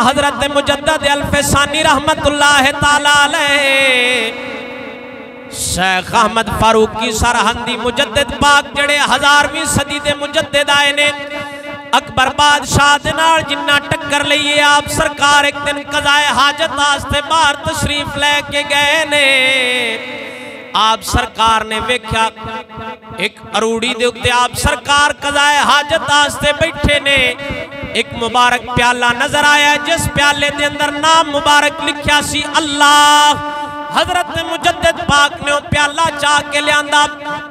हजरत मुजद्दद अल-फसानी रहमतुल्लाह ताला अलैह शेख अहमद फारूकी सरहंदी मुजद्दिद पाक जड़े 1000वीं सदी दे मुजद्दिद आए ने। अकबर बादशाह दे नाल जिन्ना टक्कर लईए आप सरकार एक दिन कज़ाए हाजत वास्ते बाहर तशरीफ लैके गए ने। आप सरकार ने वेख्या एक अरूड़ी दे उत्ते आप सरकार कज़ाए हाजत वास्ते बैठे ने। एक मुबारक प्याला नजर आया जिस प्याले दे अंदर नाम मुबारक लिखा सी अल्लाह। हजरत मुजद्दिद पाक ने प्याला चाह के लिया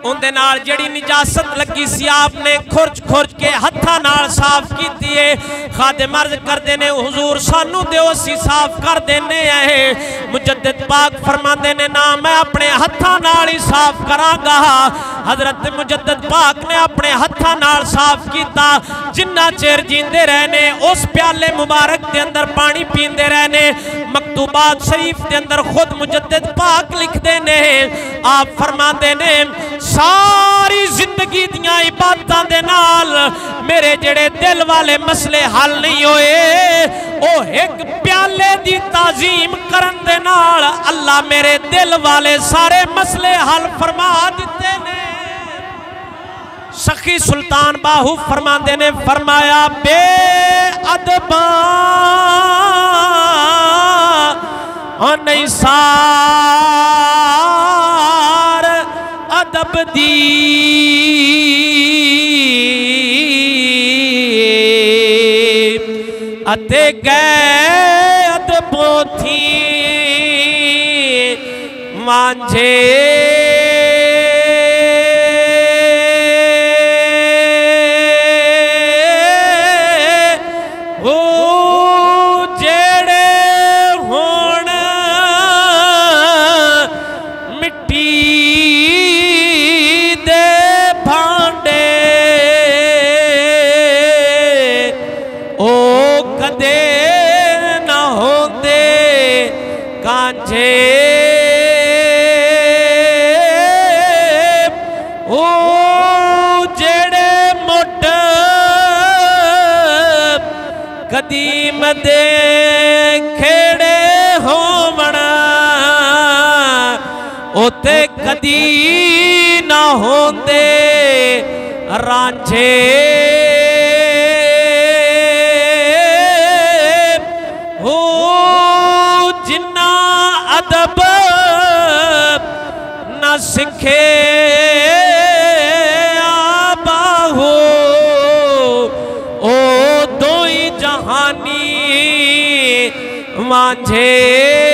उनदे नाल जड़ी निजासत लगी सी आपने खुरच खुरच के हत्था नाल साफ की है। खादिम अर्ज करते ने हुजूर सानू दिओ सी साफ कर देने है। मुजद्दिद पाक फरमाते ने ना मैं अपने हत्था नाल ही साफ करांगा। हजरत मुजद्दिद पाक ने अपने हत्था नाल साफ किया। जिन्ना चेर जींदे रहने उस प्याले मुबारक के अंदर पानी पींदे रहने। मकतूबात शरीफ के अंदर खुद मुजद्दिद पाक लिखते ने आप फरमाते ने सारी जिंदगी दियां इबादतां दे नाल मेरे जेड़े दिल वाले मसले हल नहीं होए ओ एक प्याले दी ताजीम करन दे नाल अल्लाह मेरे दिल वाले सारे मसले हल फरमा दिते ने। सखी सुल्तान बाहू फरमाते ने फरमाया बे अदबा नहीं सार अदब दी अते गए अदबों थी मांझे कदीम दे खेड़े होवना ओते कदी ना होंदे रांझे। हो जिन्ना अदब न सिखे मांझे